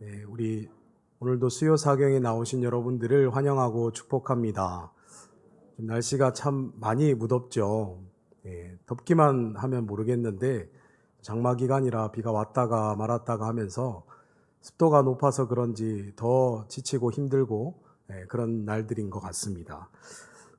네, 우리 오늘도 수요 사경에 나오신 여러분들을 환영하고 축복합니다. 지금 날씨가 참 많이 무덥죠. 덥기만 하면 모르겠는데 장마 기간이라 비가 왔다가 말았다가 하면서 습도가 높아서 그런지 더 지치고 힘들고 그런 날들인 것 같습니다.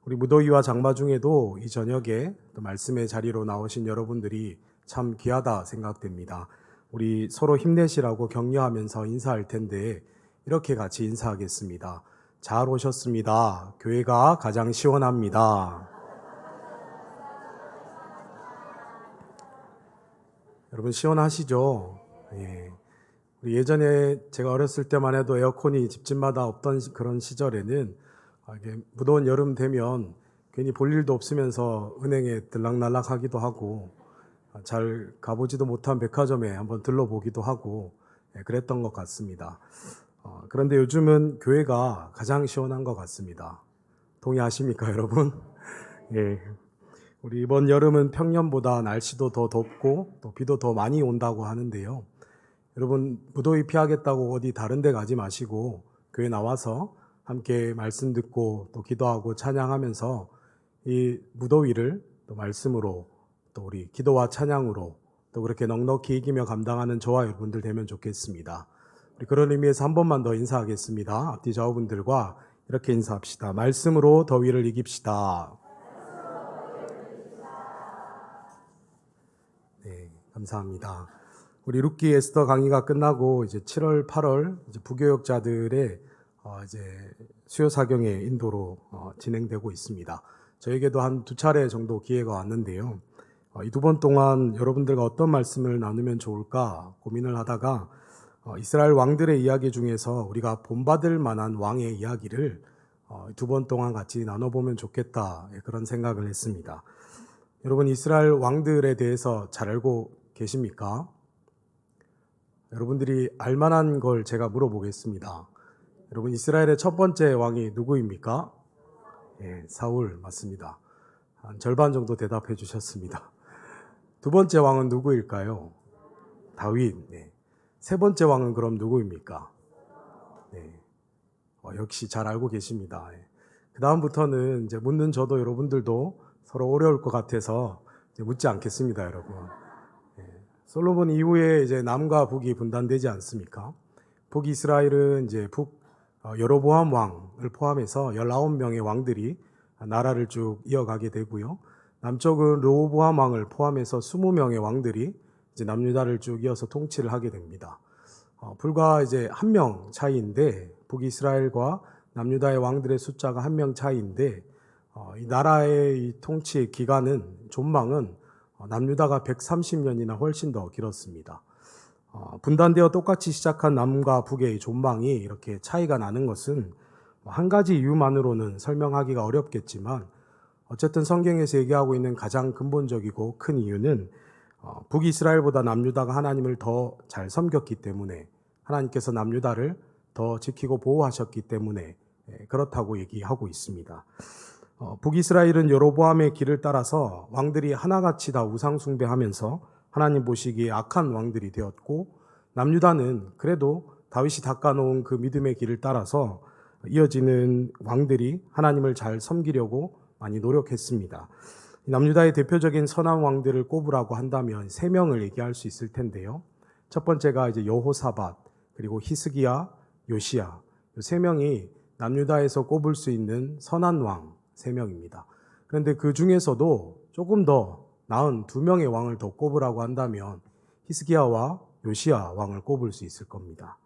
우리 무더위와 장마 중에도 이 저녁에 또 말씀의 자리로 나오신 여러분들이 참 귀하다 생각됩니다. 우리 서로 힘내시라고 격려하면서 인사할 텐데 이렇게 같이 인사하겠습니다. 잘 오셨습니다. 교회가 가장 시원합니다. 여러분 시원하시죠? 예. 우리 예전에 제가 어렸을 때만 해도 에어컨이 집집마다 없던 그런 시절에는 이게 무더운 여름 되면 괜히 볼 일도 없으면서 은행에 들락날락 하기도 하고 잘 가보지도 못한 백화점에 한번 들러보기도 하고 그랬던 것 같습니다. 그런데 요즘은 교회가 가장 시원한 것 같습니다. 동의하십니까, 여러분? 예. 우리 이번 여름은 평년보다 날씨도 더 덥고 또 비도 더 많이 온다고 하는데요. 여러분 무더위 피하겠다고 어디 다른 데 가지 마시고 교회 나와서 함께 말씀 듣고 또 기도하고 찬양하면서 이 무더위를 또 말씀으로 또 우리 기도와 찬양으로 또 그렇게 넉넉히 이기며 감당하는 저와 여러분들 되면 좋겠습니다. 우리 그런 의미에서 한 번만 더 인사하겠습니다. 앞뒤 좌우분들과 이렇게 인사합시다. 말씀으로 더위를 이깁시다. 네, 감사합니다. 우리 룻기 에스더 강의가 끝나고 이제 7월, 8월 이제 부교역자들의 이제 수요 사경의 인도로 진행되고 있습니다. 저에게도 한 2차례 정도 기회가 왔는데요. 이 2번 동안 여러분들과 어떤 말씀을 나누면 좋을까 고민을 하다가 이스라엘 왕들의 이야기 중에서 우리가 본받을 만한 왕의 이야기를 2번 동안 같이 나눠보면 좋겠다 그런 생각을 했습니다. 여러분 이스라엘 왕들에 대해서 잘 알고 계십니까? 여러분들이 알만한 걸 제가 물어보겠습니다. 여러분 이스라엘의 첫 번째 왕이 누구입니까? 사울 맞습니다. 한 절반 정도 대답해 주셨습니다. 두 번째 왕은 누구일까요? 다윗. 세 번째 왕은 그럼 누구입니까? 역시 잘 알고 계십니다. 그 다음부터는 이제 묻는 저도 여러분들도 서로 어려울 것 같아서 이제 묻지 않겠습니다, 여러분. 솔로몬 이후에 이제 남과 북이 분단되지 않습니까? 북이스라엘은 이제 여로보암 왕을 포함해서 19명의 왕들이 나라를 쭉 이어가게 되고요. 남쪽은 르호보암 왕을 포함해서 20명의 왕들이 이제 남유다를 쭉 이어서 통치를 하게 됩니다. 불과 이제 1명 차이인데 북이스라엘과 남유다의 왕들의 숫자가 1명 차이인데 이 나라의 이 통치 기간은 존망은 남유다가 130년이나 훨씬 더 길었습니다. 분단되어 똑같이 시작한 남과 북의 존망이 이렇게 차이가 나는 것은 한 가지 이유만으로는 설명하기가 어렵겠지만 어쨌든 성경에서 얘기하고 있는 가장 근본적이고 큰 이유는 북이스라엘보다 남유다가 하나님을 더 잘 섬겼기 때문에 하나님께서 남유다를 더 지키고 보호하셨기 때문에 그렇다고 얘기하고 있습니다. 북이스라엘은 여로보암의 길을 따라서 왕들이 하나같이 다 우상 숭배하면서 하나님 보시기에 악한 왕들이 되었고 남유다는 그래도 다윗이 닦아놓은 그 믿음의 길을 따라서 이어지는 왕들이 하나님을 잘 섬기려고 많이 노력했습니다. 남유다의 대표적인 선한 왕들을 꼽으라고 한다면 3명을 얘기할 수 있을 텐데요. 첫 번째가 이제 여호사밧, 그리고 히스기야, 요시야. 이 3명이 남유다에서 꼽을 수 있는 선한 왕 3명입니다. 그런데 그 중에서도 조금 더 나은 2명의 왕을 더 꼽으라고 한다면 히스기야와 요시야 왕을 꼽을 수 있을 겁니다.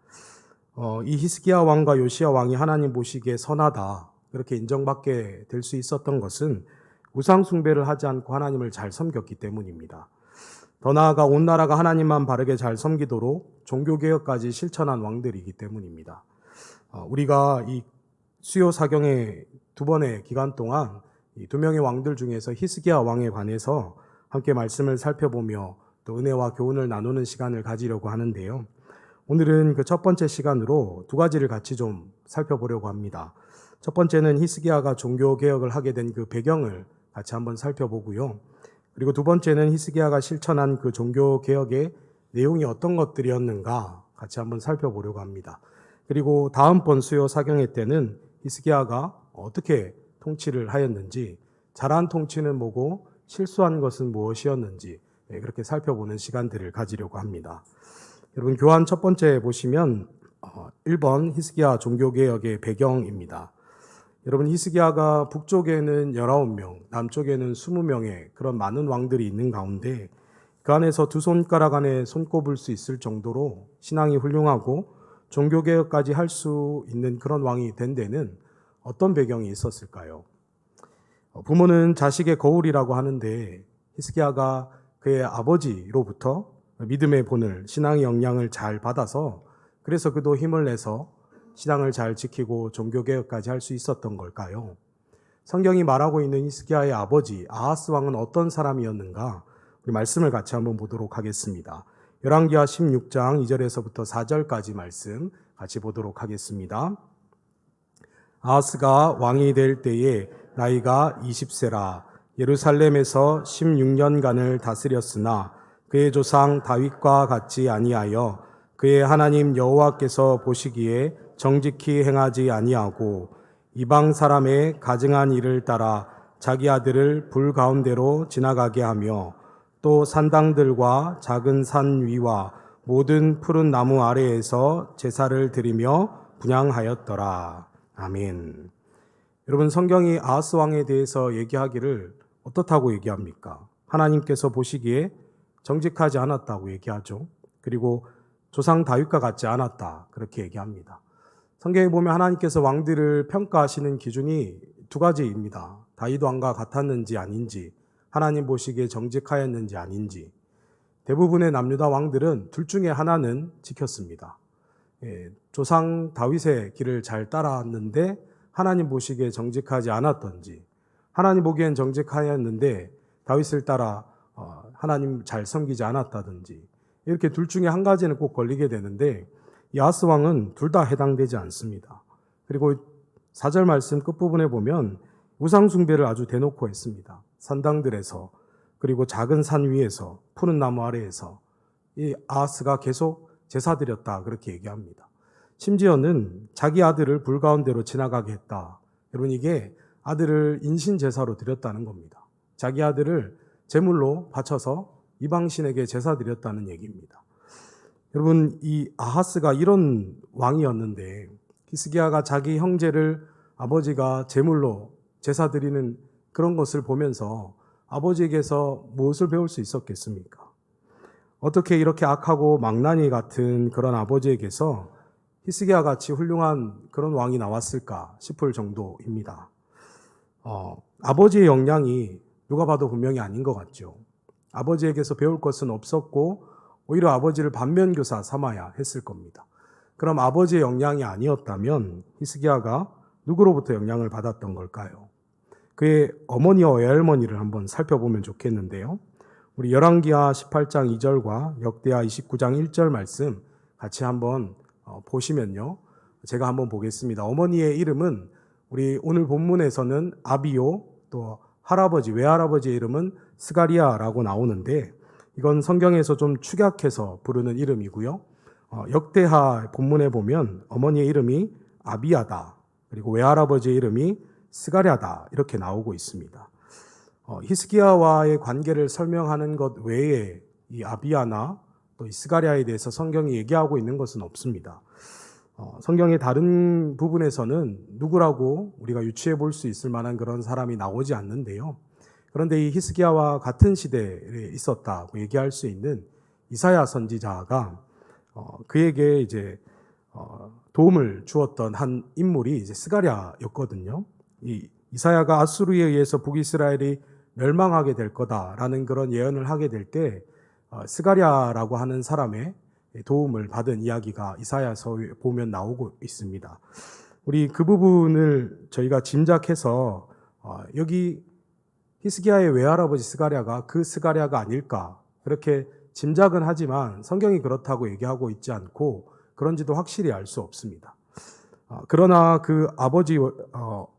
이 히스기야 왕과 요시야 왕이 하나님 보시기에 선하다 그렇게 인정받게 될 수 있었던 것은 우상 숭배를 하지 않고 하나님을 잘 섬겼기 때문입니다. 더 나아가 온 나라가 하나님만 바르게 잘 섬기도록 종교개혁까지 실천한 왕들이기 때문입니다. 우리가 이 수요 사경의 2번의 기간 동안 이 2명의 왕들 중에서 히스기야 왕에 관해서 함께 말씀을 살펴보며 또 은혜와 교훈을 나누는 시간을 가지려고 하는데요. 오늘은 그 첫 번째 시간으로 2가지를 같이 좀 살펴보려고 합니다. 첫 번째는 히스기야가 종교개혁을 하게 된 그 배경을 같이 한번 살펴보고요. 그리고 2번째는 히스기야가 실천한 그 종교개혁의 내용이 어떤 것들이었는가 같이 한번 살펴보려고 합니다. 그리고 다음번 수요 사경회 때는 히스기야가 어떻게 통치를 하였는지, 잘한 통치는 뭐고 실수한 것은 무엇이었는지 그렇게 살펴보는 시간들을 가지려고 합니다. 여러분, 교환 첫 번째 보시면 1번 히스기야 종교개혁의 배경입니다. 여러분, 히스기야가 북쪽에는 19명, 남쪽에는 20명의 그런 많은 왕들이 있는 가운데 그 안에서 두 손가락 안에 손꼽을 수 있을 정도로 신앙이 훌륭하고 종교개혁까지 할 수 있는 그런 왕이 된 데는 어떤 배경이 있었을까요? 부모는 자식의 거울이라고 하는데 히스기야가 그의 아버지로부터 믿음의 본을, 신앙의 영향을 잘 받아서 그래서 그도 힘을 내서 신앙을 잘 지키고 종교개혁까지 할 수 있었던 걸까요? 성경이 말하고 있는 히스기야의 아버지 아하스 왕은 어떤 사람이었는가? 우리 말씀을 같이 한번 보도록 하겠습니다. 열왕기하 16장 2절에서부터 4절까지 말씀 같이 보도록 하겠습니다. 아하스가 왕이 될 때에 나이가 20세라 예루살렘에서 16년간을 다스렸으나 그의 조상 다윗과 같지 아니하여 그의 하나님 여호와께서 보시기에 정직히 행하지 아니하고 이방 사람의 가증한 일을 따라 자기 아들을 불 가운데로 지나가게 하며 또 산당들과 작은 산 위와 모든 푸른 나무 아래에서 제사를 드리며 분향하였더라. 아멘. 여러분, 성경이 아하스 왕에 대해서 얘기하기를 어떻다고 얘기합니까? 하나님께서 보시기에 정직하지 않았다고 얘기하죠. 그리고 조상 다윗과 같지 않았다, 그렇게 얘기합니다. 성경에 보면 하나님께서 왕들을 평가하시는 기준이 두 가지입니다. 다윗 왕과 같았는지 아닌지, 하나님 보시기에 정직하였는지 아닌지. 대부분의 남유다 왕들은 둘 중에 하나는 지켰습니다. 조상 다윗의 길을 잘 따라왔는데 하나님 보시기에 정직하지 않았던지, 하나님 보기엔 정직하였는데 다윗을 따라 하나님 잘 섬기지 않았다든지, 이렇게 둘 중에 한 가지는 꼭 걸리게 되는데 이 아하스 왕은 둘 다 해당되지 않습니다. 그리고 4절 말씀 끝부분에 보면 우상 숭배를 아주 대놓고 했습니다. 산당들에서, 그리고 작은 산 위에서, 푸른 나무 아래에서 이 아하스가 계속 제사 드렸다, 그렇게 얘기합니다. 심지어는 자기 아들을 불 가운데로 지나가게 했다. 여러분, 이게 아들을 인신 제사로 드렸다는 겁니다. 자기 아들을 제물로 바쳐서 이방신에게 제사 드렸다는 얘기입니다. 여러분, 이 아하스가 이런 왕이었는데 히스기야가 자기 형제를 아버지가 제물로 제사 드리는 그런 것을 보면서 아버지에게서 무엇을 배울 수 있었겠습니까? 어떻게 이렇게 악하고 망나니 같은 그런 아버지에게서 히스기야 같이 훌륭한 그런 왕이 나왔을까 싶을 정도입니다. 아버지의 역량이 누가 봐도 분명히 아닌 것 같죠. 아버지에게서 배울 것은 없었고 오히려 아버지를 반면교사 삼아야 했을 겁니다. 그럼 아버지의 역량이 아니었다면 히스기야가 누구로부터 영향을 받았던 걸까요? 그의 어머니와 외할머니를 한번 살펴보면 좋겠는데요. 우리 열왕기하 18장 2절과 역대하 29장 1절 말씀 같이 한번 보시면요. 제가 한번 보겠습니다. 어머니의 이름은 우리 오늘 본문에서는 아비요, 또 할아버지, 외할아버지의 이름은 스가리아라고 나오는데 이건 성경에서 좀 축약해서 부르는 이름이고요. 역대하 본문에 보면 어머니의 이름이 아비야다, 그리고 외할아버지의 이름이 스가랴다, 이렇게 나오고 있습니다. 히스기야와의 관계를 설명하는 것 외에 이 아비야나 또 이 스가랴에 대해서 성경이 얘기하고 있는 것은 없습니다. 성경의 다른 부분에서는 누구라고 우리가 유추해 볼 수 있을 만한 그런 사람이 나오지 않는데요. 그런데 이 히스기야와 같은 시대에 있었다고 얘기할 수 있는 이사야 선지자가 그에게 이제 도움을 주었던 한 인물이 이제 스가랴였거든요. 이 이사야가 아수르에 의해서 북이스라엘이 멸망하게 될 거다라는 그런 예언을 하게 될 때 스가랴라고 하는 사람의 도움을 받은 이야기가 이사야서에 보면 나오고 있습니다. 우리 그 부분을 저희가 짐작해서 여기 히스기야의 외할아버지 스가랴가 그 스가랴가 아닐까, 그렇게 짐작은 하지만 성경이 그렇다고 얘기하고 있지 않고 그런지도 확실히 알 수 없습니다. 그러나 그 아버지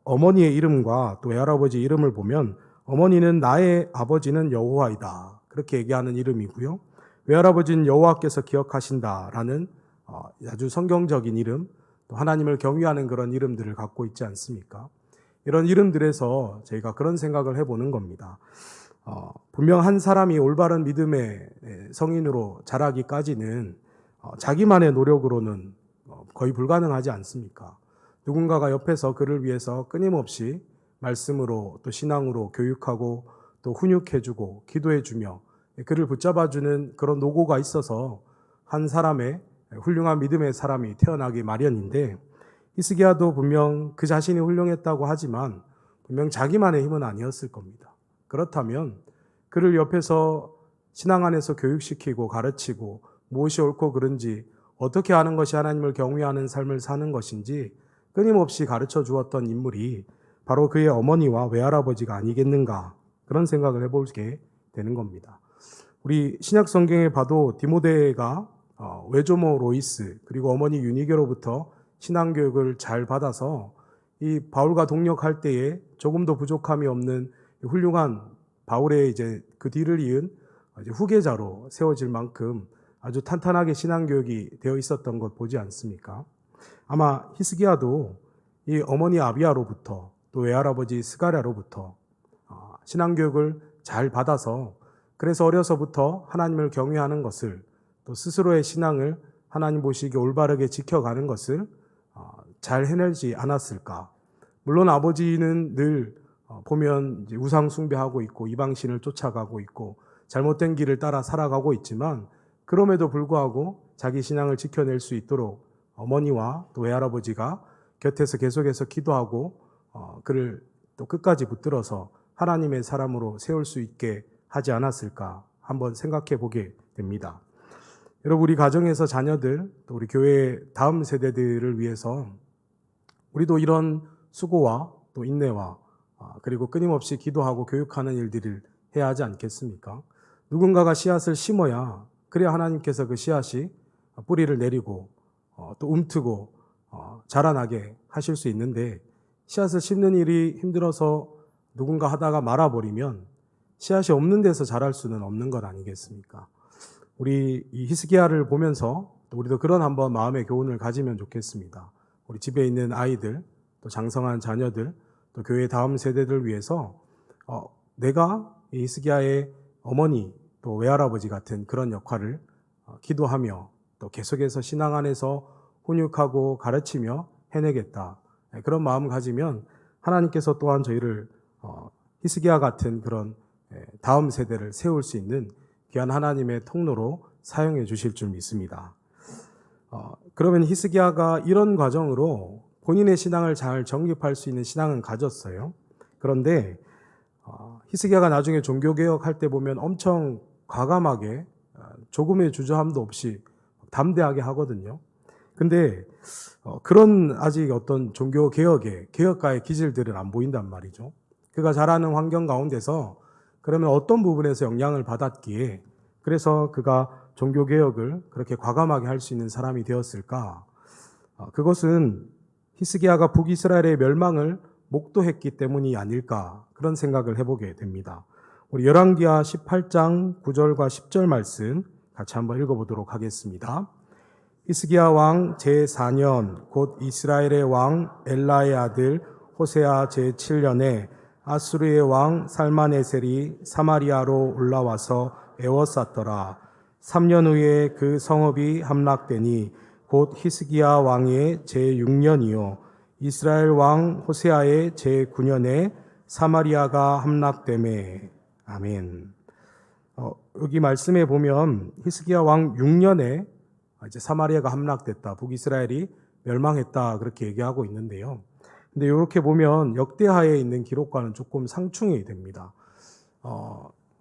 어머니의 이름과 또 외할아버지 이름을 보면 어머니는 나의 아버지는 여호와이다, 그렇게 얘기하는 이름이고요. 외할아버지는 여호와께서 기억하신다라는 아주 성경적인 이름, 또 하나님을 경외하는 그런 이름들을 갖고 있지 않습니까? 이런 이름들에서 저희가 그런 생각을 해보는 겁니다. 분명 한 사람이 올바른 믿음의 성인으로 자라기까지는 자기만의 노력으로는 거의 불가능하지 않습니까? 누군가가 옆에서 그를 위해서 끊임없이 말씀으로 또 신앙으로 교육하고 또 훈육해주고 기도해주며 그를 붙잡아주는 그런 노고가 있어서 한 사람의 훌륭한 믿음의 사람이 태어나기 마련인데, 히스기야도 분명 그 자신이 훌륭했다고 하지만 분명 자기만의 힘은 아니었을 겁니다. 그렇다면 그를 옆에서 신앙 안에서 교육시키고 가르치고 무엇이 옳고 그른지, 어떻게 하는 것이 하나님을 경외하는 삶을 사는 것인지 끊임없이 가르쳐 주었던 인물이 바로 그의 어머니와 외할아버지가 아니겠는가, 그런 생각을 해보게 되는 겁니다. 우리 신약 성경에 봐도 디모데가 외조모 로이스 그리고 어머니 유니게로부터 신앙교육을 잘 받아서 이 바울과 동역할 때에 조금도 부족함이 없는 훌륭한 바울의 이제 그 뒤를 이은 후계자로 세워질 만큼 아주 탄탄하게 신앙교육이 되어 있었던 것 보지 않습니까? 아마 히스기야도 이 어머니 아비야로부터 또 외할아버지 스가랴로부터 신앙교육을 잘 받아서, 그래서 어려서부터 하나님을 경외하는 것을, 또 스스로의 신앙을 하나님 보시기에 올바르게 지켜가는 것을 잘 해내지 않았을까. 물론 아버지는 늘 보면 이제 우상 숭배하고 있고 이방신을 쫓아가고 있고 잘못된 길을 따라 살아가고 있지만, 그럼에도 불구하고 자기 신앙을 지켜낼 수 있도록 어머니와 또 외할아버지가 곁에서 계속해서 기도하고 그를 또 끝까지 붙들어서 하나님의 사람으로 세울 수 있게 하지 않았을까 한번 생각해 보게 됩니다. 여러분, 우리 가정에서 자녀들, 또 우리 교회의 다음 세대들을 위해서 우리도 이런 수고와 또 인내와 그리고 끊임없이 기도하고 교육하는 일들을 해야 하지 않겠습니까? 누군가가 씨앗을 심어야, 그래야 하나님께서 그 씨앗이 뿌리를 내리고 또 움트고 자라나게 하실 수 있는데, 씨앗을 심는 일이 힘들어서 누군가 하다가 말아버리면 씨앗이 없는 데서 자랄 수는 없는 것 아니겠습니까? 우리 이 히스기야를 보면서 또 우리도 그런 한번 마음의 교훈을 가지면 좋겠습니다. 우리 집에 있는 아이들, 또 장성한 자녀들, 또 교회 다음 세대들 위해서 내가 이 히스기야의 어머니 또 외할아버지 같은 그런 역할을 기도하며 또 계속해서 신앙 안에서 훈육하고 가르치며 해내겠다, 그런 마음 가지면 하나님께서 또한 저희를 히스기야 같은 그런 다음 세대를 세울 수 있는 귀한 하나님의 통로로 사용해 주실 줄 믿습니다. 그러면 히스기야가 이런 과정으로 본인의 신앙을 잘 정립할 수 있는 신앙은 가졌어요. 그런데 히스기야가 나중에 종교개혁할 때 보면 엄청 과감하게 조금의 주저함도 없이 담대하게 하거든요. 근데 그런 아직 어떤 종교개혁의 개혁가의 기질들은 안 보인단 말이죠. 그가 자라는 환경 가운데서 그러면 어떤 부분에서 영향을 받았기에 그래서 그가 종교개혁을 그렇게 과감하게 할 수 있는 사람이 되었을까? 그것은 히스기야가 북이스라엘의 멸망을 목도했기 때문이 아닐까, 그런 생각을 해보게 됩니다. 우리 열왕기하 18장 9절과 10절 말씀 같이 한번 읽어보도록 하겠습니다. 히스기야 왕 제4년 곧 이스라엘의 왕 엘라의 아들 호세아 제7년에 아수르의 왕 살마네셀이 사마리아로 올라와서 에워쌌더라. 3년 후에 그 성읍이 함락되니 곧 히스기야 왕의 제6년이요 이스라엘 왕 호세아의 제9년에 사마리아가 함락되매. 아멘. 여기 말씀에 보면 히스기야 왕 6년에 이제 사마리아가 함락됐다, 북이스라엘이 멸망했다, 그렇게 얘기하고 있는데요. 근데 이렇게 보면 역대하에 있는 기록과는 조금 상충이 됩니다.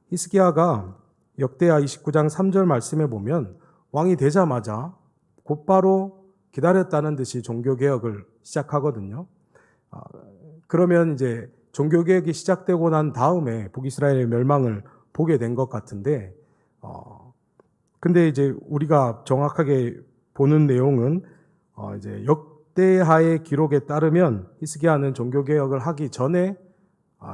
히스기야가 역대하 29장 3절 말씀에 보면 왕이 되자마자 곧바로 기다렸다는 듯이 종교개혁을 시작하거든요. 그러면 이제 종교개혁이 시작되고 난 다음에 북이스라엘의 멸망을 보게 된 것 같은데, 근데 이제 우리가 정확하게 보는 내용은 이제 역대하의 기록에 따르면 히스기야는 종교개혁을 하기 전에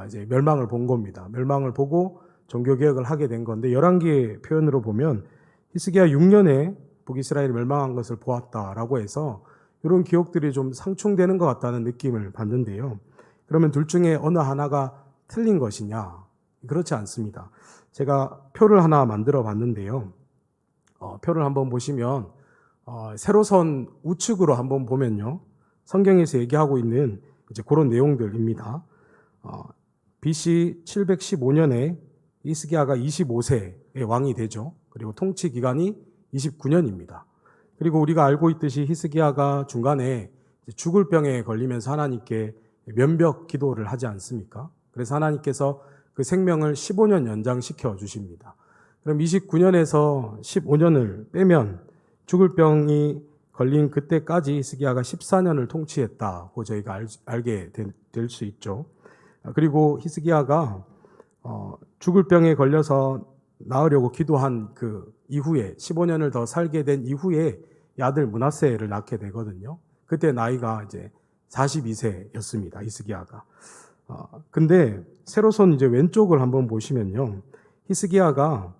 이제 멸망을 본 겁니다. 멸망을 보고 종교개혁을 하게 된 건데, 열왕기의 표현으로 보면 히스기야 6년에 북이스라엘이 멸망한 것을 보았다라고 해서 이런 기억들이 좀 상충되는 것 같다는 느낌을 받는데요. 그러면 둘 중에 어느 하나가 틀린 것이냐? 그렇지 않습니다. 제가 표를 하나 만들어 봤는데요. 표를 한번 보시면 세로선 우측으로 한번 보면요. 성경에서 얘기하고 있는 이제 그런 내용들입니다. BC 715년에 히스기야가 25세의 왕이 되죠. 그리고 통치 기간이 29년입니다. 그리고 우리가 알고 있듯이 히스기야가 중간에 죽을 병에 걸리면서 하나님께 면벽 기도를 하지 않습니까? 그래서 하나님께서 그 생명을 15년 연장시켜 주십니다. 그럼 29년에서 15년을 빼면 죽을 병이 걸린 그때까지 히스기야가 14년을 통치했다고 저희가 알게 될 수 있죠. 그리고 히스기야가 죽을 병에 걸려서 나으려고 기도한 그 이후에 15년을 더 살게 된 이후에 아들 므낫세를 낳게 되거든요. 그때 나이가 이제 42세였습니다. 히스기야가. 근데 세로선 이제 왼쪽을 한번 보시면요. 히스기야가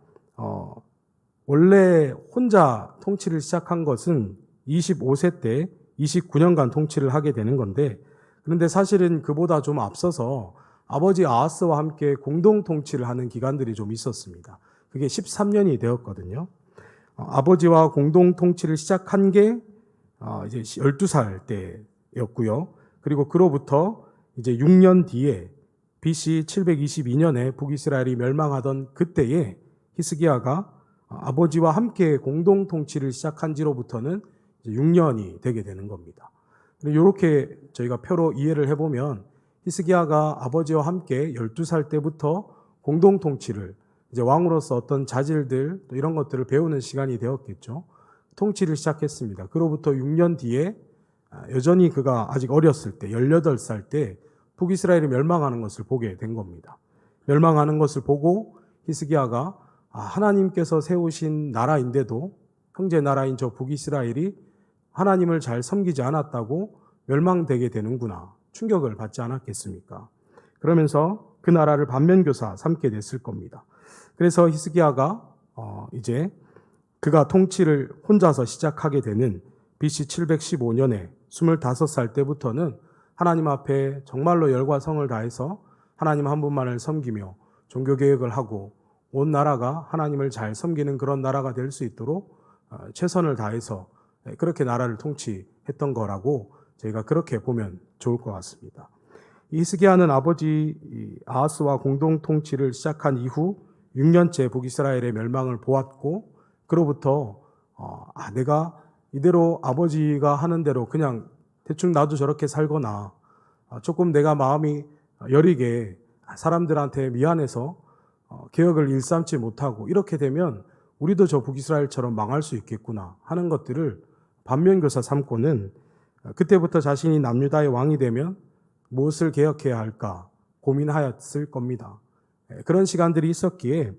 원래 혼자 통치를 시작한 것은 25세 때 29년간 통치를 하게 되는 건데, 그런데 사실은 그보다 좀 앞서서 아버지 아하스와 함께 공동 통치를 하는 기간들이 좀 있었습니다. 그게 13년이 되었거든요. 아버지와 공동 통치를 시작한 게 이제 12살 때였고요. 그리고 그로부터 이제 6년 뒤에 BC 722년에 북이스라엘이 멸망하던 그때에 히스기야가 아버지와 함께 공동 통치를 시작한 지로부터는 6년이 되게 되는 겁니다. 이렇게 저희가 표로 이해를 해보면 히스기야가 아버지와 함께 12살 때부터 공동 통치를 이제 왕으로서 어떤 자질들 또 이런 것들을 배우는 시간이 되었겠죠. 통치를 시작했습니다. 그로부터 6년 뒤에 여전히 그가 아직 어렸을 때 18살 때 북이스라엘이 멸망하는 것을 보게 된 겁니다. 멸망하는 것을 보고 히스기야가 하나님께서 세우신 나라인데도 형제 나라인 저 북이스라엘이 하나님을 잘 섬기지 않았다고 멸망되게 되는구나. 충격을 받지 않았겠습니까? 그러면서 그 나라를 반면교사 삼게 됐을 겁니다. 그래서 히스기야가 이제 그가 통치를 혼자서 시작하게 되는 BC 715년에 25살 때부터는 하나님 앞에 정말로 열과 성을 다해서 하나님 한 분만을 섬기며 종교개혁을 하고 온 나라가 하나님을 잘 섬기는 그런 나라가 될 수 있도록 최선을 다해서 그렇게 나라를 통치했던 거라고 저희가 그렇게 보면 좋을 것 같습니다. 히스기야는 아버지 아하스와 공동 통치를 시작한 이후 6년째 북이스라엘의 멸망을 보았고, 그로부터 내가 이대로 아버지가 하는 대로 그냥 대충 나도 저렇게 살거나 조금 내가 마음이 여리게 사람들한테 미안해서 개혁을 일삼지 못하고 이렇게 되면 우리도 저 북이스라엘처럼 망할 수 있겠구나 하는 것들을 반면교사 삼고는 그때부터 자신이 남유다의 왕이 되면 무엇을 개혁해야 할까 고민하였을 겁니다. 그런 시간들이 있었기에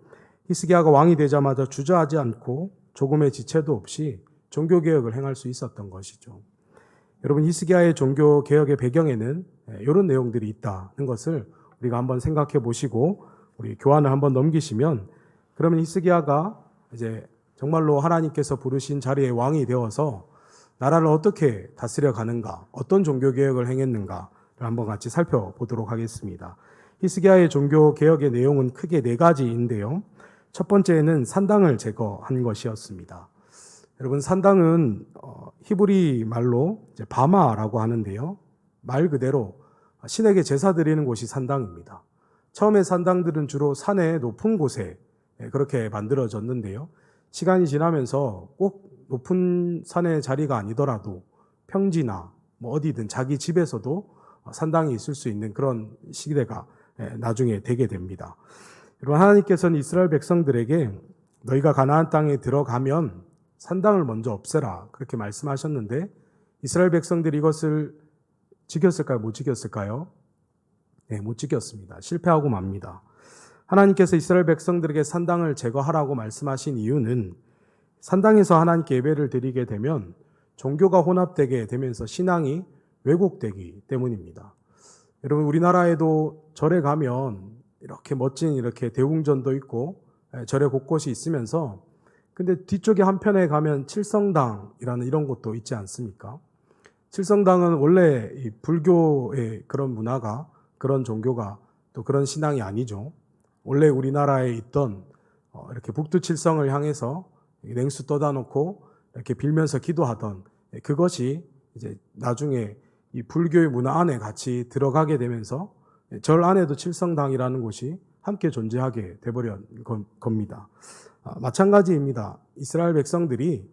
히스기야가 왕이 되자마자 주저하지 않고 조금의 지체도 없이 종교개혁을 행할 수 있었던 것이죠. 여러분, 히스기야의 종교개혁의 배경에는 이런 내용들이 있다는 것을 우리가 한번 생각해 보시고 우리 교환을 한번 넘기시면, 그러면 히스기야가 이제 정말로 하나님께서 부르신 자리에 왕이 되어서 나라를 어떻게 다스려 가는가, 어떤 종교개혁을 행했는가를 한번 같이 살펴보도록 하겠습니다. 히스기야의 종교개혁의 내용은 크게 4가지인데요. 첫 번째는 산당을 제거한 것이었습니다. 여러분, 산당은 히브리 말로 이제 바마라고 하는데요. 말 그대로 신에게 제사 드리는 곳이 산당입니다. 처음에 산당들은 주로 산의 높은 곳에 그렇게 만들어졌는데요. 시간이 지나면서 꼭 높은 산의 자리가 아니더라도 평지나 어디든 자기 집에서도 산당이 있을 수 있는 그런 시대가 나중에 되게 됩니다. 여러분, 하나님께서는 이스라엘 백성들에게 너희가 가나안 땅에 들어가면 산당을 먼저 없애라 그렇게 말씀하셨는데, 이스라엘 백성들이 이것을 지켰을까요? 못 지켰을까요? 네, 못 지켰습니다. 실패하고 맙니다. 하나님께서 이스라엘 백성들에게 산당을 제거하라고 말씀하신 이유는 산당에서 하나님께 예배를 드리게 되면 종교가 혼합되게 되면서 신앙이 왜곡되기 때문입니다. 여러분, 우리나라에도 절에 가면 이렇게 멋진 이렇게 대웅전도 있고 절에 곳곳이 있으면서 근데 뒤쪽에 한편에 가면 칠성당이라는 이런 곳도 있지 않습니까? 칠성당은 원래 이 불교의 그런 문화가, 그런 종교가 또 그런 신앙이 아니죠. 원래 우리나라에 있던 이렇게 북두칠성을 향해서 냉수 떠다 놓고 이렇게 빌면서 기도하던 그것이 이제 나중에 이 불교의 문화 안에 같이 들어가게 되면서 절 안에도 칠성당이라는 곳이 함께 존재하게 돼버린 겁니다. 마찬가지입니다. 이스라엘 백성들이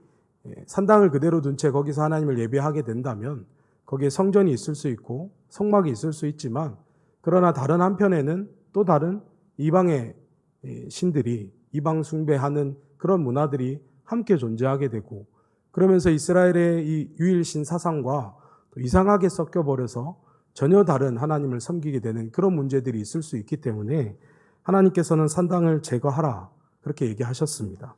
산당을 그대로 둔 채 거기서 하나님을 예배하게 된다면 거기에 성전이 있을 수 있고 성막이 있을 수 있지만, 그러나 다른 한편에는 또 다른 이방의 신들이, 이방 숭배하는 그런 문화들이 함께 존재하게 되고, 그러면서 이스라엘의 이 유일신 사상과 또 이상하게 섞여버려서 전혀 다른 하나님을 섬기게 되는 그런 문제들이 있을 수 있기 때문에 하나님께서는 산당을 제거하라 그렇게 얘기하셨습니다.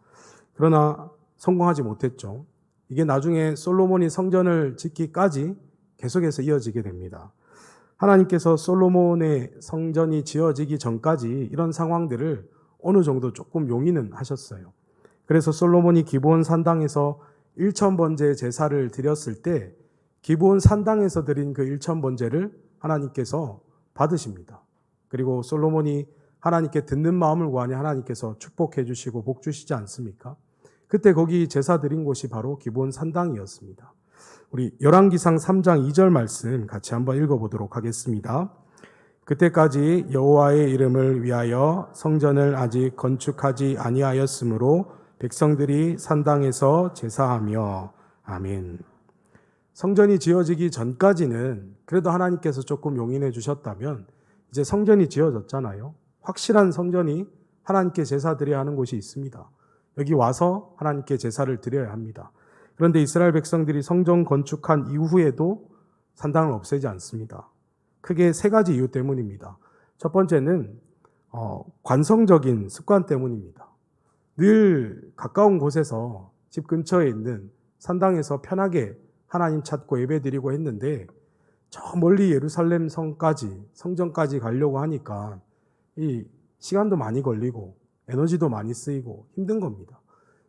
그러나 성공하지 못했죠. 이게 나중에 솔로몬이 성전을 짓기까지 계속해서 이어지게 됩니다. 하나님께서 솔로몬의 성전이 지어지기 전까지 이런 상황들을 어느 정도 조금 용인은 하셨어요. 그래서 솔로몬이 기브온 산당에서 1000번째 제사를 드렸을 때 기브온 산당에서 드린 그 1000번째를 하나님께서 받으십니다. 그리고 솔로몬이 하나님께 듣는 마음을 구하니 하나님께서 축복해 주시고 복 주시지 않습니까? 그때 거기 제사 드린 곳이 바로 기브온 산당이었습니다. 우리 열왕기상 3장 2절 말씀 같이 한번 읽어보도록 하겠습니다. 그때까지 여호와의 이름을 위하여 성전을 아직 건축하지 아니하였으므로 백성들이 산당에서 제사하며. 아멘. 성전이 지어지기 전까지는 그래도 하나님께서 조금 용인해 주셨다면 이제 성전이 지어졌잖아요. 확실한 성전이 하나님께 제사 드려야 하는 곳이 있습니다. 여기 와서 하나님께 제사를 드려야 합니다. 그런데 이스라엘 백성들이 성전 건축한 이후에도 산당을 없애지 않습니다. 크게 세 가지 이유 때문입니다. 첫 번째는 관성적인 습관 때문입니다. 늘 가까운 곳에서 집 근처에 있는 산당에서 편하게 하나님 찾고 예배드리고 했는데 저 멀리 예루살렘 성전까지 가려고 하니까 이 시간도 많이 걸리고 에너지도 많이 쓰이고 힘든 겁니다.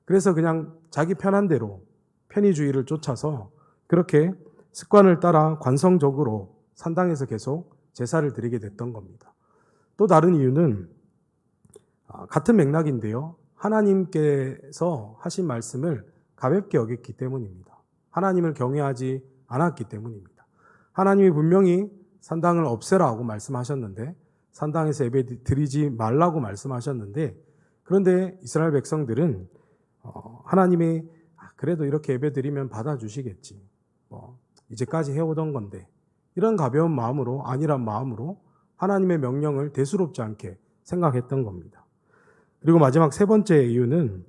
그래서 그냥 자기 편한 대로 편의주의를 쫓아서 그렇게 습관을 따라 관성적으로 산당에서 계속 제사를 드리게 됐던 겁니다. 또 다른 이유는 같은 맥락인데요. 하나님께서 하신 말씀을 가볍게 여겼기 때문입니다. 하나님을 경외하지 않았기 때문입니다. 하나님이 분명히 산당을 없애라고 말씀하셨는데, 산당에서 예배 드리지 말라고 말씀하셨는데, 그런데 이스라엘 백성들은 하나님이 그래도 이렇게 예배 드리면 받아주시겠지, 이제까지 해오던 건데, 이런 가벼운 마음으로, 안일한 마음으로 하나님의 명령을 대수롭지 않게 생각했던 겁니다. 그리고 마지막 세 번째 이유는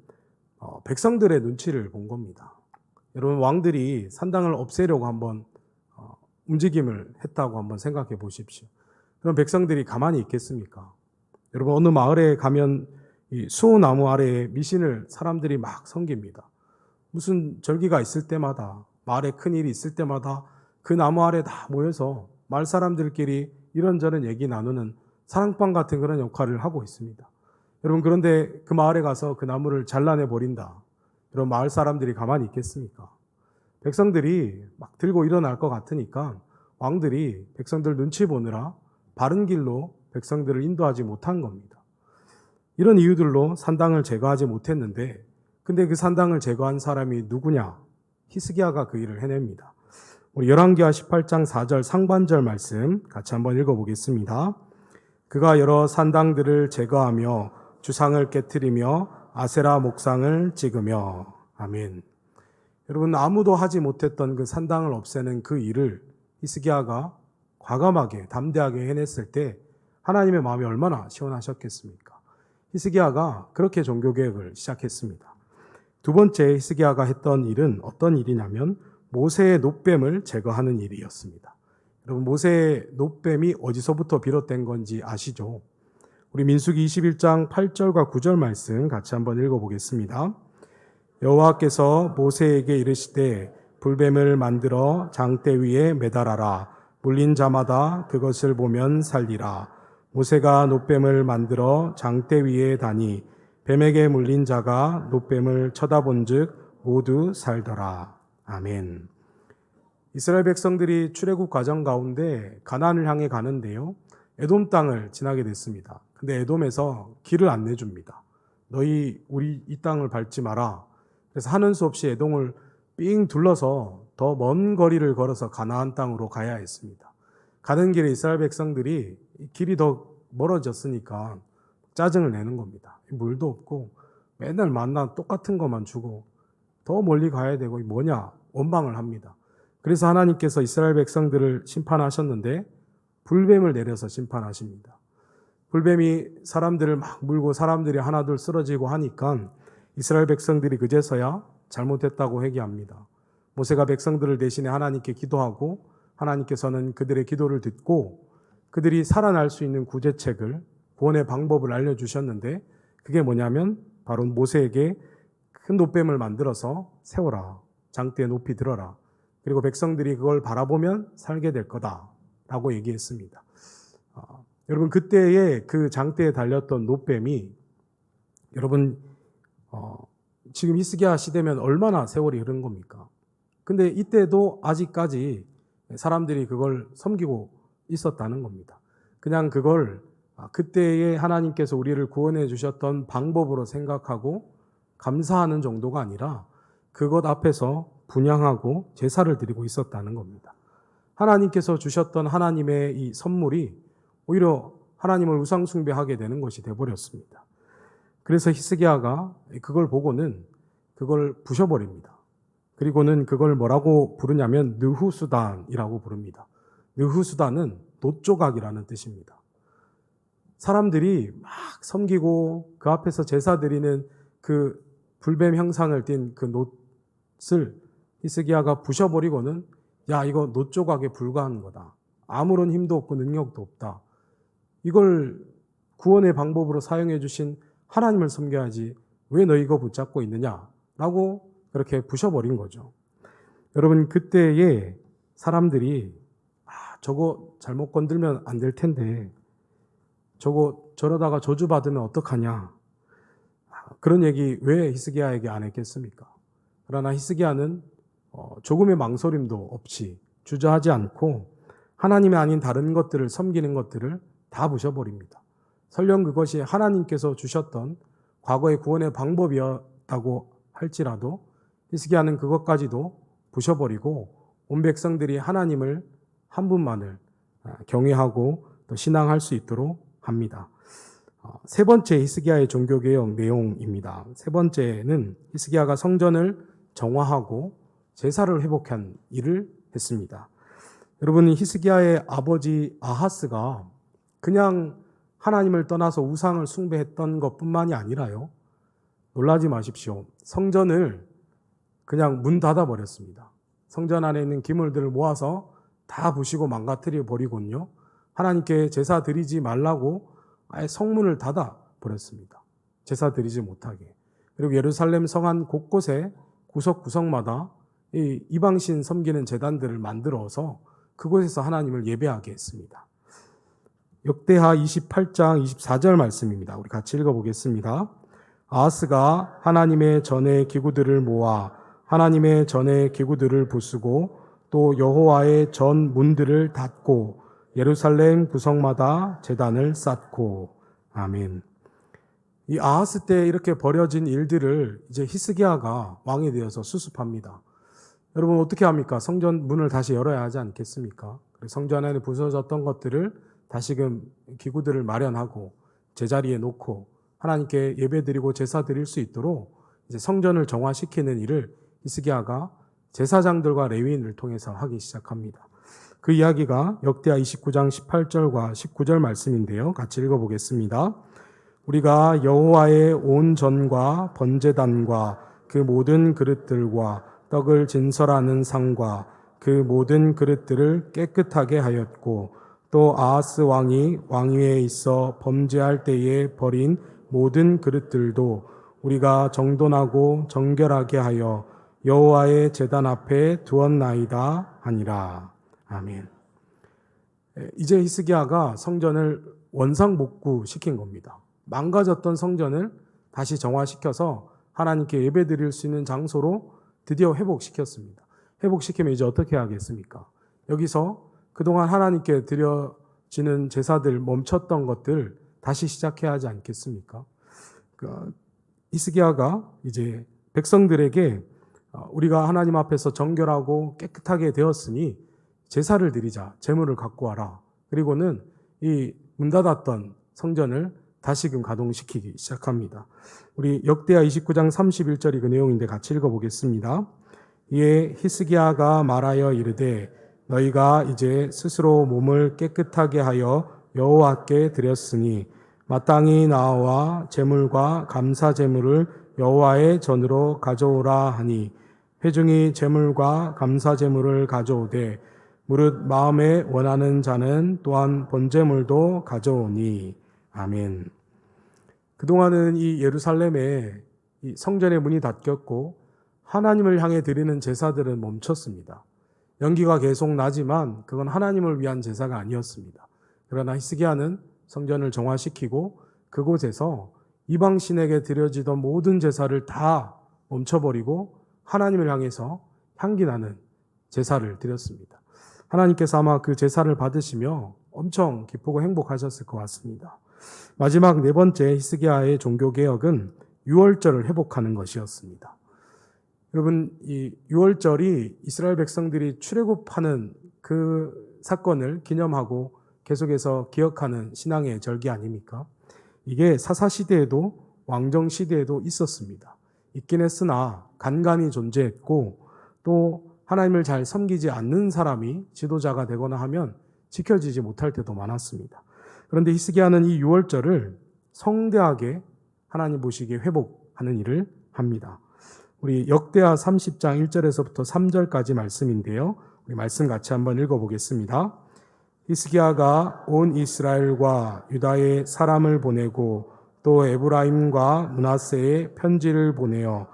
백성들의 눈치를 본 겁니다. 여러분, 왕들이 산당을 없애려고 한번 움직임을 했다고 한번 생각해 보십시오. 그럼 백성들이 가만히 있겠습니까? 여러분, 어느 마을에 가면 이 수호나무 아래에 미신을 사람들이 막 섬깁니다. 무슨 절기가 있을 때마다, 마을에 큰일이 있을 때마다 그 나무 아래 다 모여서 마을 사람들끼리 이런저런 얘기 나누는 사랑방 같은 그런 역할을 하고 있습니다. 여러분, 그런데 그 마을에 가서 그 나무를 잘라내 버린다. 그럼 마을 사람들이 가만히 있겠습니까? 백성들이 막 들고 일어날 것 같으니까 왕들이 백성들 눈치 보느라 바른 길로 백성들을 인도하지 못한 겁니다. 이런 이유들로 산당을 제거하지 못했는데, 근데 그 산당을 제거한 사람이 누구냐? 히스기야가 그 일을 해냅니다. 우리 열왕기하 18장 4절 상반절 말씀 같이 한번 읽어보겠습니다. 그가 여러 산당들을 제거하며 주상을 깨트리며 아세라 목상을 찍으며. 아멘. 여러분, 아무도 하지 못했던 그 산당을 없애는 그 일을 히스기야가 과감하게 담대하게 해냈을 때 하나님의 마음이 얼마나 시원하셨겠습니까? 히스기야가 그렇게 종교개혁을 시작했습니다. 두 번째 히스기야가 했던 일은 어떤 일이냐면 모세의 놋뱀을 제거하는 일이었습니다. 여러분, 모세의 놋뱀이 어디서부터 비롯된 건지 아시죠? 우리 민수기 21장 8절과 9절 말씀 같이 한번 읽어보겠습니다. 여호와께서 모세에게 이르시되 불뱀을 만들어 장대 위에 매달아라. 물린 자마다 그것을 보면 살리라. 모세가 놋뱀을 만들어 장대 위에 다니 뱀에게 물린 자가 놋뱀을 쳐다본즉 모두 살더라. 아멘. 이스라엘 백성들이 출애굽 과정 가운데 가나안을 향해 가는데요. 에돔 땅을 지나게 됐습니다. 근데 에돔에서 길을 안 내줍니다. 너희 우리 이 땅을 밟지 마라. 그래서 하는 수 없이 에돔을 삥 둘러서 더 먼 거리를 걸어서 가나안 땅으로 가야 했습니다. 가는 길에 이스라엘 백성들이 길이 더 멀어졌으니까 짜증을 내는 겁니다. 물도 없고 맨날 만나 똑같은 것만 주고 더 멀리 가야 되고 뭐냐 원망을 합니다. 그래서 하나님께서 이스라엘 백성들을 심판하셨는데 불뱀을 내려서 심판하십니다. 불뱀이 사람들을 막 물고 사람들이 하나둘 쓰러지고 하니까 이스라엘 백성들이 그제서야 잘못했다고 회개합니다. 모세가 백성들을 대신해 하나님께 기도하고 하나님께서는 그들의 기도를 듣고 그들이 살아날 수 있는 구제책을 구원의 방법을 알려주셨는데 그게 뭐냐면 바로 모세에게 큰 놋뱀을 만들어서 세워라. 장대에 높이 들어라. 그리고 백성들이 그걸 바라보면 살게 될 거다라고 얘기했습니다. 여러분 그때의 그 장대에 달렸던 놋뱀이 여러분 지금 히스기야 시대면 얼마나 세월이 흐른 겁니까? 근데 이때도 아직까지 사람들이 그걸 섬기고 있었다는 겁니다. 그냥 그걸 그때의 하나님께서 우리를 구원해 주셨던 방법으로 생각하고 감사하는 정도가 아니라 그것 앞에서 분향하고 제사를 드리고 있었다는 겁니다. 하나님께서 주셨던 하나님의 이 선물이 오히려 하나님을 우상 숭배하게 되는 것이 되어버렸습니다. 그래서 히스기야가 그걸 보고는 그걸 부셔버립니다. 그리고는 그걸 뭐라고 부르냐면 느후수단이라고 부릅니다. 느후수단은 놋조각이라는 뜻입니다. 사람들이 막 섬기고 그 앞에서 제사 드리는 그 불뱀 형상을 띤 그 놋을 히스기야가 부셔버리고는 야 이거 놋조각에 불과한 거다. 아무런 힘도 없고 능력도 없다. 이걸 구원의 방법으로 사용해 주신 하나님을 섬겨야지 왜 너 이거 붙잡고 있느냐라고 그렇게 부셔버린 거죠. 여러분 그때의 사람들이 저거 잘못 건들면 안 될 텐데 저러다가 저주받으면 어떡하냐 그런 얘기 왜 히스기야에게 안 했겠습니까? 그러나 히스기야는 조금의 망설임도 없이 주저하지 않고 하나님이 아닌 다른 것들을 섬기는 것들을 다 부셔버립니다. 설령 그것이 하나님께서 주셨던 과거의 구원의 방법이었다고 할지라도 히스기야는 그것까지도 부셔버리고 온 백성들이 하나님을 한 분만을 경외하고 또 신앙할 수 있도록 합니다. 세 번째 히스기야의 종교개혁 내용입니다. 세 번째는 히스기야가 성전을 정화하고 제사를 회복한 일을 했습니다. 여러분 히스기야의 아버지 아하스가 그냥 하나님을 떠나서 우상을 숭배했던 것뿐만이 아니라요. 놀라지 마십시오. 성전을 그냥 문 닫아 버렸습니다. 성전 안에 있는 기물들을 모아서 다 부시고 망가뜨려 버리곤요. 하나님께 제사 드리지 말라고 아예 성문을 닫아 버렸습니다. 제사 드리지 못하게. 그리고 예루살렘 성안 곳곳에 구석구석마다 이 이방신 섬기는 제단들을 만들어서 그곳에서 하나님을 예배하게 했습니다. 역대하 28장 24절 말씀입니다. 우리 같이 읽어보겠습니다. 아하스가 하나님의 전의 기구들을 모아 하나님의 전의 기구들을 부수고 또 여호와의 전 문들을 닫고 예루살렘 구석마다 제단을 쌓고 아멘. 이 아하스 때 이렇게 벌어진 일들을 이제 히스기야가 왕이 되어서 수습합니다. 여러분 어떻게 합니까? 성전 문을 다시 열어야 하지 않겠습니까? 성전 안에 부서졌던 것들을 다시금 기구들을 마련하고 제자리에 놓고 하나님께 예배드리고 제사 드릴 수 있도록 이제 성전을 정화시키는 일을 히스기야가 제사장들과 레위인을 통해서 하기 시작합니다. 그 이야기가 역대하 29장 18절과 19절 말씀인데요. 같이 읽어보겠습니다. 우리가 여호와의 온 전과 번제단과 그 모든 그릇들과 떡을 진설하는 상과 그 모든 그릇들을 깨끗하게 하였고 또 아하스 왕이 왕위에 있어 범죄할 때에 버린 모든 그릇들도 우리가 정돈하고 정결하게 하여 여호와의 제단 앞에 두었나이다 하니라. 아멘. 이제 히스기야가 성전을 원상복구시킨 겁니다. 망가졌던 성전을 다시 정화시켜서 하나님께 예배드릴 수 있는 장소로 드디어 회복시켰습니다. 회복시키면 이제 어떻게 하겠습니까? 여기서 그동안 하나님께 드려지는 제사들 멈췄던 것들 다시 시작해야 하지 않겠습니까? 히스기야가 이제 백성들에게 우리가 하나님 앞에서 정결하고 깨끗하게 되었으니 제사를 드리자, 제물을 갖고 와라. 그리고는 이 문 닫았던 성전을 다시금 가동시키기 시작합니다. 우리 역대하 29장 31절이 그 내용인데 같이 읽어보겠습니다. 이에 히스기야가 말하여 이르되 너희가 이제 스스로 몸을 깨끗하게 하여 여호와께 드렸으니 마땅히 나와 제물과 감사 제물을 여호와의 전으로 가져오라 하니 회중이 제물과 감사 제물을 가져오되 무릇 마음에 원하는 자는 또한 번제물도 가져오니 아멘. 그동안은 이 예루살렘에 이 성전의 문이 닫혔고 하나님을 향해 드리는 제사들은 멈췄습니다. 연기가 계속 나지만 그건 하나님을 위한 제사가 아니었습니다. 그러나 히스기야는 성전을 정화시키고 그곳에서 이방신에게 드려지던 모든 제사를 다 멈춰버리고 하나님을 향해서 향기나는 제사를 드렸습니다. 하나님께서 아마 그 제사를 받으시며 엄청 기쁘고 행복하셨을 것 같습니다. 마지막 네 번째 히스기야의 종교개혁은 유월절을 회복하는 것이었습니다. 여러분, 이 유월절이 이스라엘 백성들이 출애굽하는 그 사건을 기념하고 계속해서 기억하는 신앙의 절기 아닙니까? 이게 사사시대에도 왕정시대에도 있었습니다. 있긴 했으나 간간히 존재했고 또 하나님을 잘 섬기지 않는 사람이 지도자가 되거나 하면 지켜지지 못할 때도 많았습니다. 그런데 히스기야는 이 유월절을 성대하게 하나님 보시기에 회복하는 일을 합니다. 우리 역대하 30장 1절에서부터 3절까지 말씀인데요. 우리 말씀 같이 한번 읽어보겠습니다. 히스기야가 온 이스라엘과 유다의 사람을 보내고 또 에브라임과 므낫세에 편지를 보내어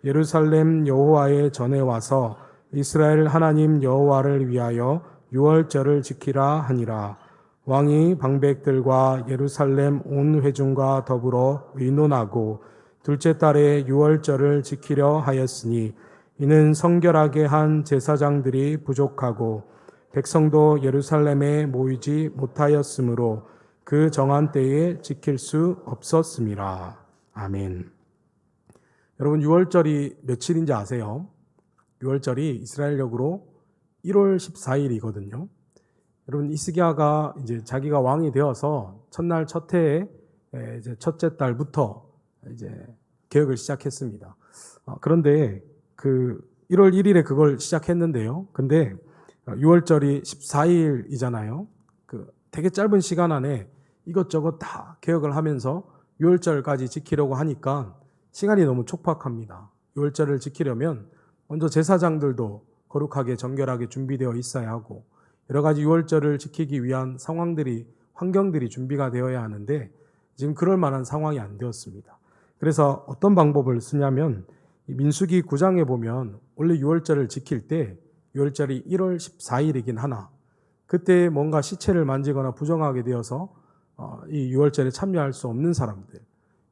예루살렘 여호와의 전에 와서 이스라엘 하나님 여호와를 위하여 유월절을 지키라 하니라. 왕이 방백들과 예루살렘 온 회중과 더불어 의논하고 둘째 달에 유월절을 지키려 하였으니 이는 성결하게 한 제사장들이 부족하고 백성도 예루살렘에 모이지 못하였으므로 그 정한 때에 지킬 수 없었음이라. 아멘. 여러분, 유월절이 며칠인지 아세요? 유월절이 이스라엘력으로 1월 14일이거든요. 여러분, 히스기야가 이제 자기가 왕이 되어서 첫날 첫 해에 이제 첫째 달부터 이제 개혁을 시작했습니다. 그런데 그 1월 1일에 그걸 시작했는데요. 근데 6월절이 14일이잖아요. 그 되게 짧은 시간 안에 이것저것 다 개혁을 하면서 6월절까지 지키려고 하니까 시간이 너무 촉박합니다. 6월절을 지키려면 먼저 제사장들도 거룩하게 정결하게 준비되어 있어야 하고 여러 가지 6월절을 지키기 위한 상황들이 환경들이 준비가 되어야 하는데 지금 그럴 만한 상황이 안 되었습니다. 그래서 어떤 방법을 쓰냐면 민수기 9장에 보면 원래 6월절을 지킬 때 6월절이 1월 14일이긴 하나 그때 뭔가 시체를 만지거나 부정하게 되어서 이 6월절에 참여할 수 없는 사람들,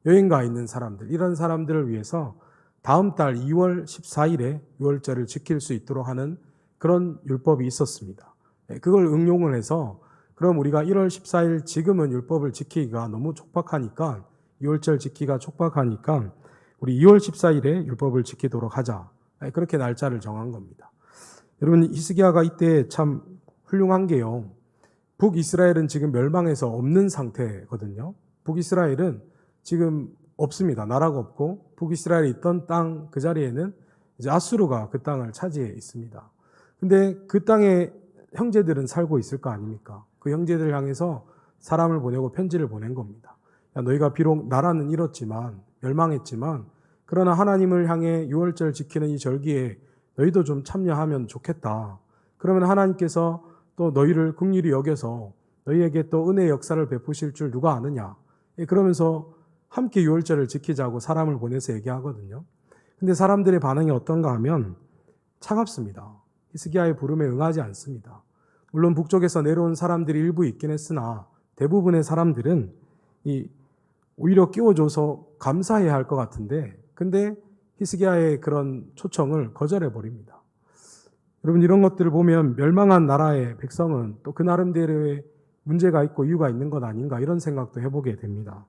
여행 가 있는 사람들, 이런 사람들을 위해서 다음 달 2월 14일에 6월절을 지킬 수 있도록 하는 그런 율법이 있었습니다. 그걸 응용을 해서 그럼 우리가 1월 14일 지금은 율법을 지키기가 너무 촉박하니까 2월절 지키기가 촉박하니까 우리 2월 14일에 율법을 지키도록 하자. 그렇게 날짜를 정한 겁니다. 여러분, 히스기야가 이때 참 훌륭한 게요. 북이스라엘은 지금 멸망해서 없는 상태거든요. 북이스라엘은 지금 없습니다. 나라가 없고 북이스라엘이 있던 땅 그 자리에는 이제 아수르가 그 땅을 차지해 있습니다. 근데 그 땅에 형제들은 살고 있을 거 아닙니까? 그 형제들을 향해서 사람을 보내고 편지를 보낸 겁니다. 야, 너희가 비록 나라는 잃었지만 멸망했지만 그러나 하나님을 향해 유월절 지키는 이 절기에 너희도 좀 참여하면 좋겠다. 그러면 하나님께서 또 너희를 긍휼히 여겨서 너희에게 또 은혜의 역사를 베푸실 줄 누가 아느냐. 그러면서 함께 유월절을 지키자고 사람을 보내서 얘기하거든요. 근데 사람들의 반응이 어떤가 하면 차갑습니다. 히스기야의 부름에 응하지 않습니다. 물론 북쪽에서 내려온 사람들이 일부 있긴 했으나 대부분의 사람들은 이 오히려 끼워줘서 감사해야 할 것 같은데, 근데 히스기야의 그런 초청을 거절해 버립니다. 여러분, 이런 것들을 보면 멸망한 나라의 백성은 또 그 나름대로의 문제가 있고 이유가 있는 것 아닌가, 이런 생각도 해보게 됩니다.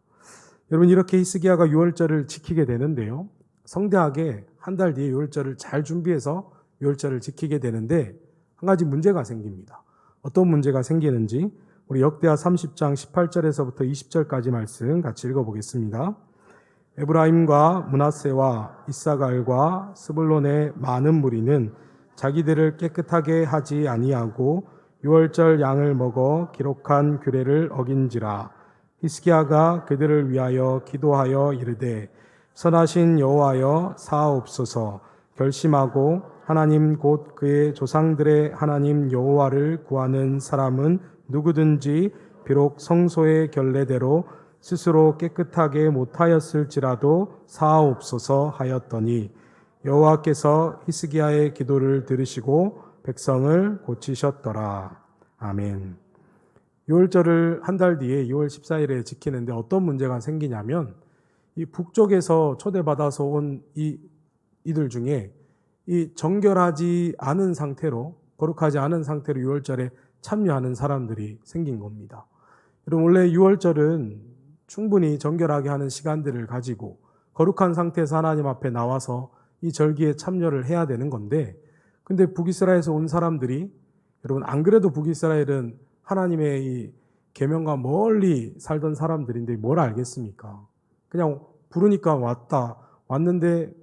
여러분, 이렇게 히스기야가 유월절을 지키게 되는데요, 성대하게 한 달 뒤에 유월절을 잘 준비해서 유월절을 지키게 되는데 한 가지 문제가 생깁니다. 어떤 문제가 생기는지 우리 역대하 30장 18절에서부터 20절까지 말씀 같이 읽어보겠습니다. 에브라임과 므낫세와 이사갈과 스불론의 많은 무리는 자기들을 깨끗하게 하지 아니하고 유월절 양을 먹어 기록한 규례를 어긴지라. 히스기야가 그들을 위하여 기도하여 이르되 선하신 여호와여 사하옵소서. 결심하고 하나님 곧 그의 조상들의 하나님 여호와를 구하는 사람은 누구든지 비록 성소의 결례대로 스스로 깨끗하게 못하였을지라도 사하옵소서 하였더니 여호와께서 히스기야의 기도를 들으시고 백성을 고치셨더라. 아멘. 유월절을 한 달 뒤에 2월 14일에 지키는데 어떤 문제가 생기냐면, 이 북쪽에서 초대받아서 온 이들 중에 이 정결하지 않은 상태로, 거룩하지 않은 상태로 유월절에 참여하는 사람들이 생긴 겁니다. 여러분, 원래 유월절은 충분히 정결하게 하는 시간들을 가지고 거룩한 상태에서 하나님 앞에 나와서 이 절기에 참여를 해야 되는 건데, 근데 북이스라엘에서 온 사람들이, 여러분 안 그래도 북이스라엘은 하나님의 이 계명과 멀리 살던 사람들인데 뭘 알겠습니까? 그냥 부르니까 왔는데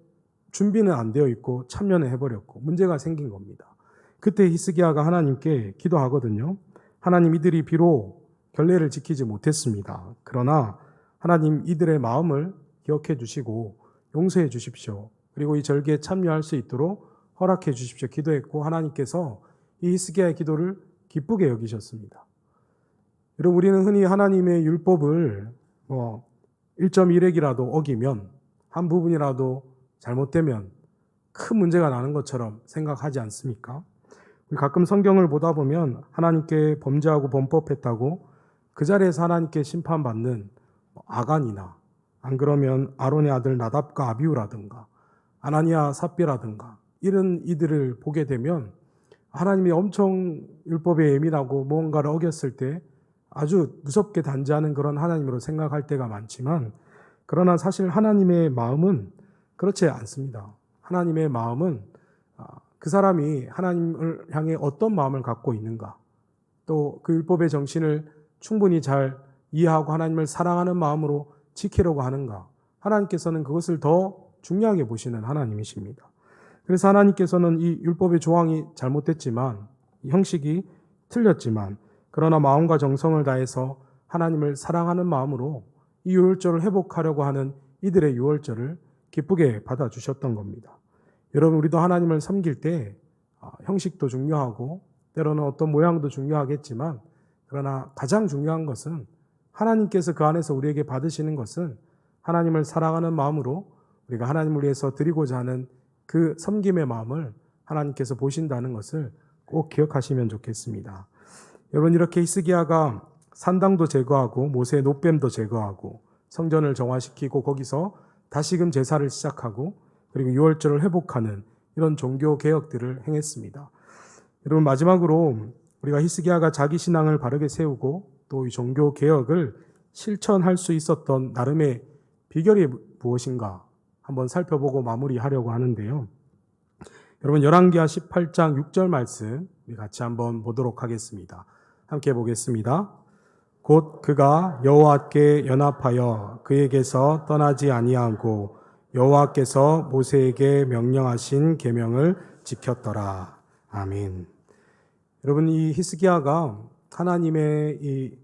준비는 안 되어 있고 참여는 해버렸고 문제가 생긴 겁니다. 그때 히스기야가 하나님께 기도하거든요. 하나님, 이들이 비록 결례를 지키지 못했습니다. 그러나 하나님, 이들의 마음을 기억해 주시고 용서해 주십시오. 그리고 이 절기에 참여할 수 있도록 허락해 주십시오. 기도했고 하나님께서 이 히스기야의 기도를 기쁘게 여기셨습니다. 여러분, 우리는 흔히 하나님의 율법을 1.1획이라도 어기면, 한 부분이라도 잘못되면 큰 문제가 나는 것처럼 생각하지 않습니까? 우리 가끔 성경을 보다 보면 하나님께 범죄하고 범법했다고 그 자리에서 하나님께 심판받는 아간이나, 안 그러면 아론의 아들 나답과 아비후라든가 아나니아 삽비라든가 이런 이들을 보게 되면 하나님이 엄청 율법에 예민하고 무언가를 어겼을 때 아주 무섭게 단죄하는 그런 하나님으로 생각할 때가 많지만, 그러나 사실 하나님의 마음은 그렇지 않습니다. 하나님의 마음은 그 사람이 하나님을 향해 어떤 마음을 갖고 있는가, 또 그 율법의 정신을 충분히 잘 이해하고 하나님을 사랑하는 마음으로 지키려고 하는가, 하나님께서는 그것을 더 중요하게 보시는 하나님이십니다. 그래서 하나님께서는 이 율법의 조항이 잘못됐지만, 형식이 틀렸지만, 그러나 마음과 정성을 다해서 하나님을 사랑하는 마음으로 이 유월절을 회복하려고 하는 이들의 유월절을 기쁘게 받아주셨던 겁니다. 여러분, 우리도 하나님을 섬길 때 형식도 중요하고 때로는 어떤 모양도 중요하겠지만, 그러나 가장 중요한 것은 하나님께서 그 안에서 우리에게 받으시는 것은 하나님을 사랑하는 마음으로 우리가 하나님을 위해서 드리고자 하는 그 섬김의 마음을 하나님께서 보신다는 것을 꼭 기억하시면 좋겠습니다. 여러분, 이렇게 히스기야가 산당도 제거하고 모세의 노뱀도 제거하고 성전을 정화시키고 거기서 다시금 제사를 시작하고 그리고 유월절을 회복하는 이런 종교 개혁들을 행했습니다. 여러분, 마지막으로 우리가 히스기야가 자기 신앙을 바르게 세우고 또 이 종교 개혁을 실천할 수 있었던 나름의 비결이 무엇인가 한번 살펴보고 마무리하려고 하는데요. 여러분, 열왕기하 18장 6절 말씀 우리 같이 한번 보도록 하겠습니다. 함께 보겠습니다. 곧 그가 여호와께 연합하여 그에게서 떠나지 아니하고 여호와께서 모세에게 명령하신 계명을 지켰더라. 아멘. 여러분, 이 히스기야가 하나님의 이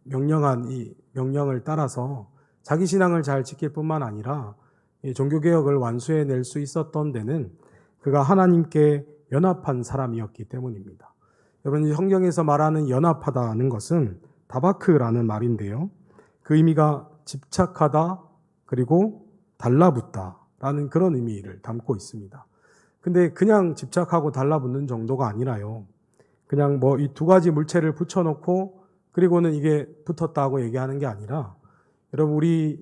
명령한 이 명령을 따라서 자기 신앙을 잘 지킬 뿐만 아니라 종교개혁을 완수해낼 수 있었던 데는 그가 하나님께 연합한 사람이었기 때문입니다. 여러분, 이 성경에서 말하는 연합하다는 것은 다바크라는 말인데요. 그 의미가 집착하다 그리고 달라붙다라는 그런 의미를 담고 있습니다. 근데 그냥 집착하고 달라붙는 정도가 아니라요. 그냥 이 두 가지 물체를 붙여놓고 그리고는 이게 붙었다고 얘기하는 게 아니라, 여러분, 우리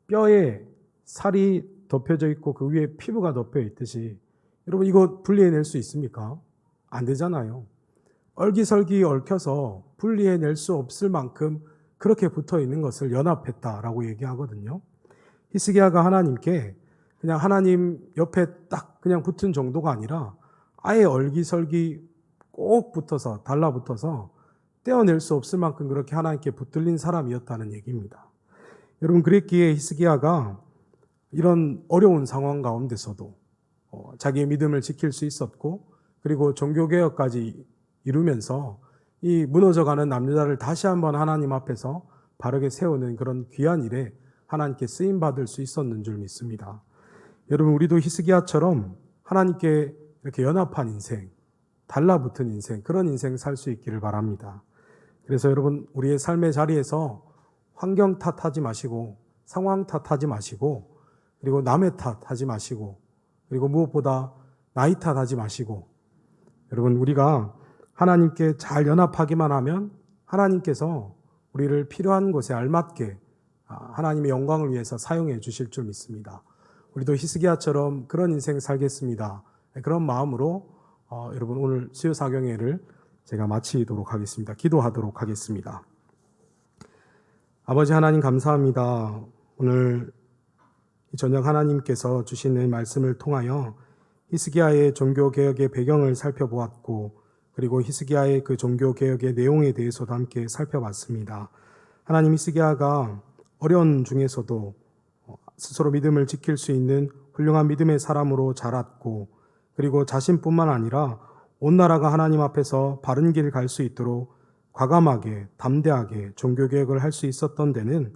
뼈에 살이 덮여져 있고 그 위에 피부가 덮여 있듯이 여러분, 이거 분리해낼 수 있습니까? 안 되잖아요. 얼기설기 얽혀서 분리해낼 수 없을 만큼 그렇게 붙어 있는 것을 연합했다라고 얘기하거든요. 히스기야가 하나님께 그냥 하나님 옆에 딱 그냥 붙은 정도가 아니라 아예 얼기설기 꼭 붙어서 달라붙어서 떼어낼 수 없을 만큼 그렇게 하나님께 붙들린 사람이었다는 얘기입니다. 여러분, 그랬기에 히스기야가 이런 어려운 상황 가운데서도 자기의 믿음을 지킬 수 있었고, 그리고 종교개혁까지 이루면서 이 무너져가는 남유다를 다시 한번 하나님 앞에서 바르게 세우는 그런 귀한 일에 하나님께 쓰임받을 수 있었는 줄 믿습니다. 여러분, 우리도 히스기야처럼 하나님께 이렇게 연합한 인생, 달라붙은 인생, 그런 인생 살 수 있기를 바랍니다. 그래서 여러분, 우리의 삶의 자리에서 환경 탓하지 마시고, 상황 탓하지 마시고, 그리고 남의 탓하지 마시고, 그리고 무엇보다 나이 탓하지 마시고, 여러분, 우리가 하나님께 잘 연합하기만 하면 하나님께서 우리를 필요한 곳에 알맞게 하나님의 영광을 위해서 사용해 주실 줄 믿습니다. 우리도 히스기야처럼 그런 인생 살겠습니다. 그런 마음으로 여러분, 오늘 수요사경회를 제가 마치도록 하겠습니다. 기도하도록 하겠습니다. 아버지 하나님, 감사합니다. 오늘 이 저녁 하나님께서 주시는 말씀을 통하여 히스기야의 종교개혁의 배경을 살펴보았고, 그리고 히스기야의 그 종교개혁의 내용에 대해서도 함께 살펴봤습니다. 하나님, 히스기야가 어려운 중에서도 스스로 믿음을 지킬 수 있는 훌륭한 믿음의 사람으로 자랐고, 그리고 자신뿐만 아니라 온 나라가 하나님 앞에서 바른 길 갈 수 있도록 과감하게, 담대하게 종교개혁을 할 수 있었던 데는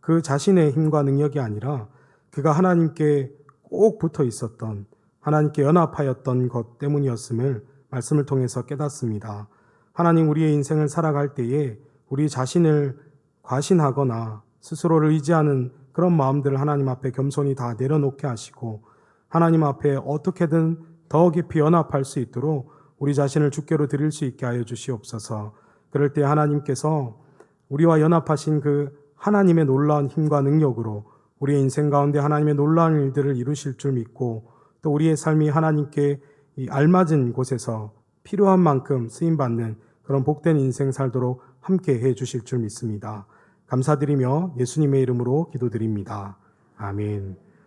그 자신의 힘과 능력이 아니라 그가 하나님께 꼭 붙어 있었던, 하나님께 연합하였던 것 때문이었음을 말씀을 통해서 깨닫습니다. 하나님, 우리의 인생을 살아갈 때에 우리 자신을 과신하거나 스스로를 의지하는 그런 마음들을 하나님 앞에 겸손히 다 내려놓게 하시고, 하나님 앞에 어떻게든 더 깊이 연합할 수 있도록 우리 자신을 주께로 드릴 수 있게 하여 주시옵소서. 그럴 때 하나님께서 우리와 연합하신 그 하나님의 놀라운 힘과 능력으로 우리의 인생 가운데 하나님의 놀라운 일들을 이루실 줄 믿고, 또 우리의 삶이 하나님께 이 알맞은 곳에서 필요한 만큼 쓰임받는 그런 복된 인생 살도록 함께 해 주실 줄 믿습니다. 감사드리며 예수님의 이름으로 기도드립니다. 아멘.